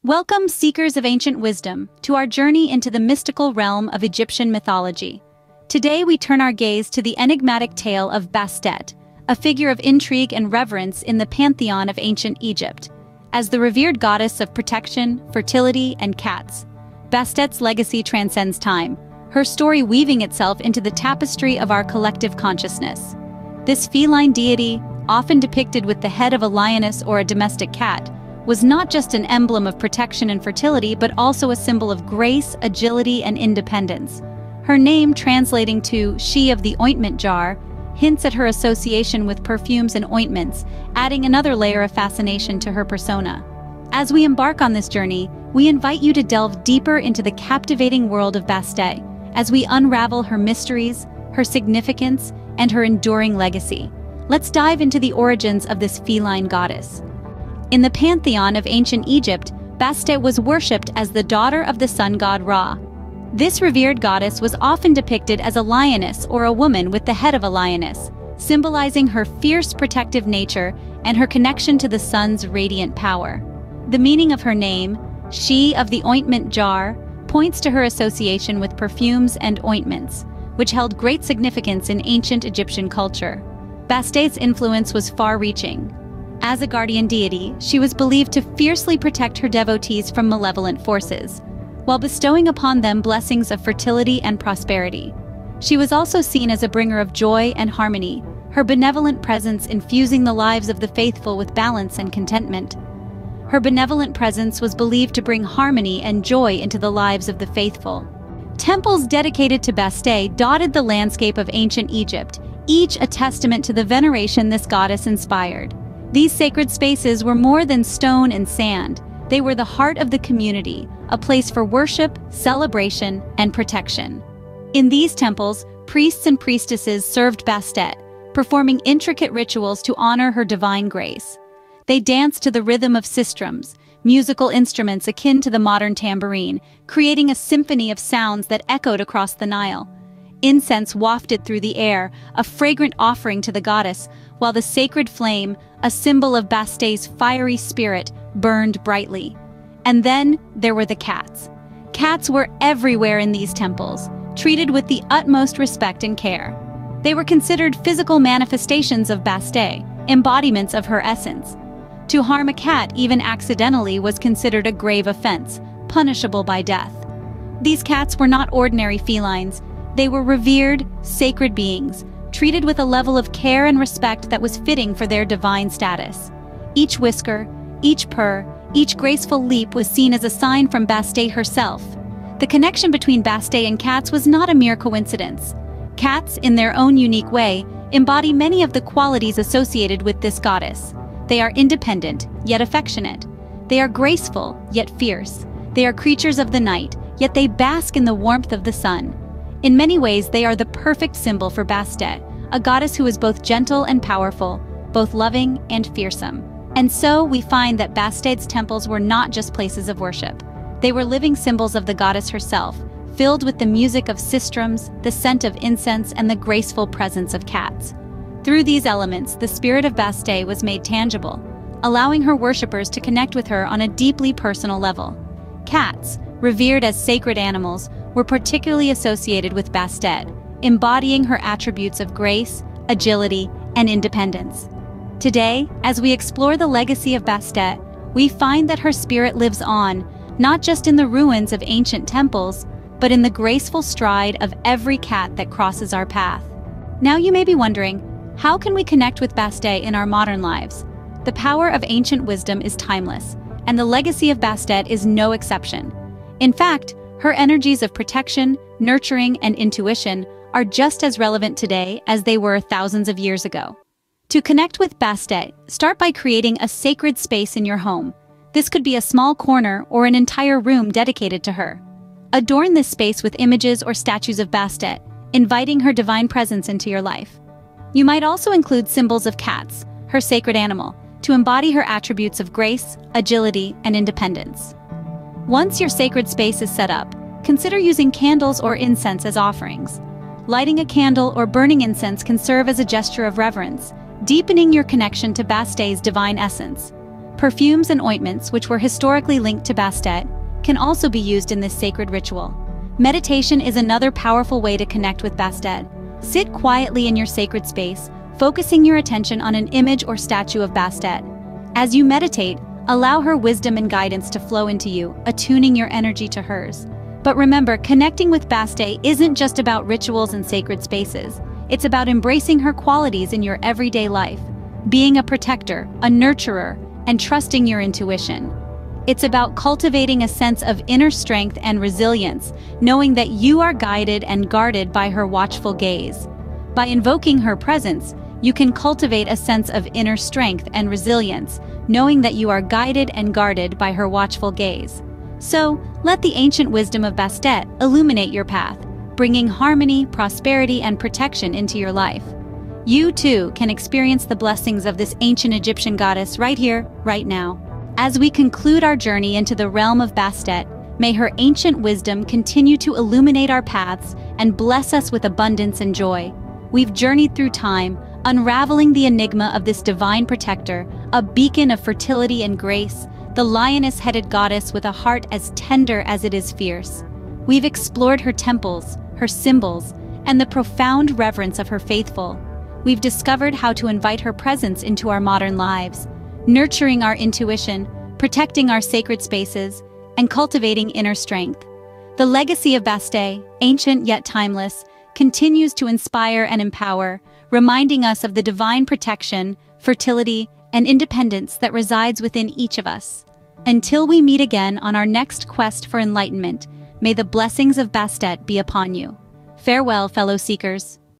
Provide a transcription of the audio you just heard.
Welcome, seekers of ancient wisdom, to our journey into the mystical realm of Egyptian mythology. Today we turn our gaze to the enigmatic tale of Bastet, a figure of intrigue and reverence in the pantheon of ancient Egypt. As the revered goddess of protection, fertility, and cats, Bastet's legacy transcends time, her story weaving itself into the tapestry of our collective consciousness. This feline deity, often depicted with the head of a lioness or a domestic cat, was not just an emblem of protection and fertility, but also a symbol of grace, agility, and independence. Her name, translating to "she of the ointment jar," hints at her association with perfumes and ointments, adding another layer of fascination to her persona. As we embark on this journey, we invite you to delve deeper into the captivating world of Bastet, as we unravel her mysteries, her significance, and her enduring legacy. Let's dive into the origins of this feline goddess. In the pantheon of ancient Egypt, Bastet was worshipped as the daughter of the sun god Ra. This revered goddess was often depicted as a lioness or a woman with the head of a lioness, symbolizing her fierce protective nature and her connection to the sun's radiant power. The meaning of her name, "she of the ointment jar," points to her association with perfumes and ointments, which held great significance in ancient Egyptian culture. Bastet's influence was far-reaching. As a guardian deity, she was believed to fiercely protect her devotees from malevolent forces, while bestowing upon them blessings of fertility and prosperity. She was also seen as a bringer of joy and harmony, her benevolent presence infusing the lives of the faithful with balance and contentment. Her benevolent presence was believed to bring harmony and joy into the lives of the faithful. Temples dedicated to Bastet dotted the landscape of ancient Egypt, each a testament to the veneration this goddess inspired. These sacred spaces were more than stone and sand. They were the heart of the community, a place for worship, celebration, and protection. In these temples, priests and priestesses served Bastet, performing intricate rituals to honor her divine grace. They danced to the rhythm of sistrums, musical instruments akin to the modern tambourine, creating a symphony of sounds that echoed across the Nile. Incense wafted through the air, a fragrant offering to the goddess, while the sacred flame, a symbol of Bastet's fiery spirit, burned brightly. And then there were the cats. Cats were everywhere in these temples, treated with the utmost respect and care. They were considered physical manifestations of Bastet, embodiments of her essence. To harm a cat, even accidentally, was considered a grave offense, punishable by death. These cats were not ordinary felines. They were revered, sacred beings, treated with a level of care and respect that was fitting for their divine status. Each whisker, each purr, each graceful leap was seen as a sign from Bastet herself. The connection between Bastet and cats was not a mere coincidence. Cats, in their own unique way, embody many of the qualities associated with this goddess. They are independent, yet affectionate. They are graceful, yet fierce. They are creatures of the night, yet they bask in the warmth of the sun. In many ways, they are the perfect symbol for Bastet, a goddess who is both gentle and powerful, both loving and fearsome. And so we find that Bastet's temples were not just places of worship. They were living symbols of the goddess herself, filled with the music of sistrums, the scent of incense, and the graceful presence of cats. Through these elements, the spirit of Bastet was made tangible, allowing her worshippers to connect with her on a deeply personal level. Cats, revered as sacred animals, were particularly associated with Bastet, embodying her attributes of grace, agility, and independence. Today, as we explore the legacy of Bastet, we find that her spirit lives on, not just in the ruins of ancient temples, but in the graceful stride of every cat that crosses our path. Now you may be wondering, how can we connect with Bastet in our modern lives? The power of ancient wisdom is timeless, and the legacy of Bastet is no exception. In fact, her energies of protection, nurturing, and intuition are just as relevant today as they were thousands of years ago. To connect with Bastet, start by creating a sacred space in your home. This could be a small corner or an entire room dedicated to her. Adorn this space with images or statues of Bastet, inviting her divine presence into your life. You might also include symbols of cats, her sacred animal, to embody her attributes of grace, agility, and independence. Once your sacred space is set up, consider using candles or incense as offerings. Lighting a candle or burning incense can serve as a gesture of reverence, deepening your connection to Bastet's divine essence. Perfumes and ointments, which were historically linked to Bastet, can also be used in this sacred ritual. Meditation is another powerful way to connect with Bastet. Sit quietly in your sacred space, focusing your attention on an image or statue of Bastet. As you meditate, allow her wisdom and guidance to flow into you, attuning your energy to hers. But remember, connecting with Bastet isn't just about rituals and sacred spaces. It's about embracing her qualities in your everyday life, being a protector, a nurturer, and trusting your intuition. It's about cultivating a sense of inner strength and resilience, knowing that you are guided and guarded by her watchful gaze. By invoking her presence, you can cultivate a sense of inner strength and resilience, knowing that you are guided and guarded by her watchful gaze. So, let the ancient wisdom of Bastet illuminate your path, bringing harmony, prosperity, and protection into your life. You too can experience the blessings of this ancient Egyptian goddess right here, right now. As we conclude our journey into the realm of Bastet, may her ancient wisdom continue to illuminate our paths and bless us with abundance and joy. We've journeyed through time, unraveling the enigma of this divine protector, a beacon of fertility and grace, the lioness-headed goddess with a heart as tender as it is fierce. We've explored her temples, her symbols, and the profound reverence of her faithful. We've discovered how to invite her presence into our modern lives, nurturing our intuition, protecting our sacred spaces, and cultivating inner strength. The legacy of Bastet, ancient yet timeless, continues to inspire and empower, reminding us of the divine protection, fertility, and independence that resides within each of us. Until we meet again on our next quest for enlightenment, may the blessings of Bastet be upon you. Farewell, fellow seekers.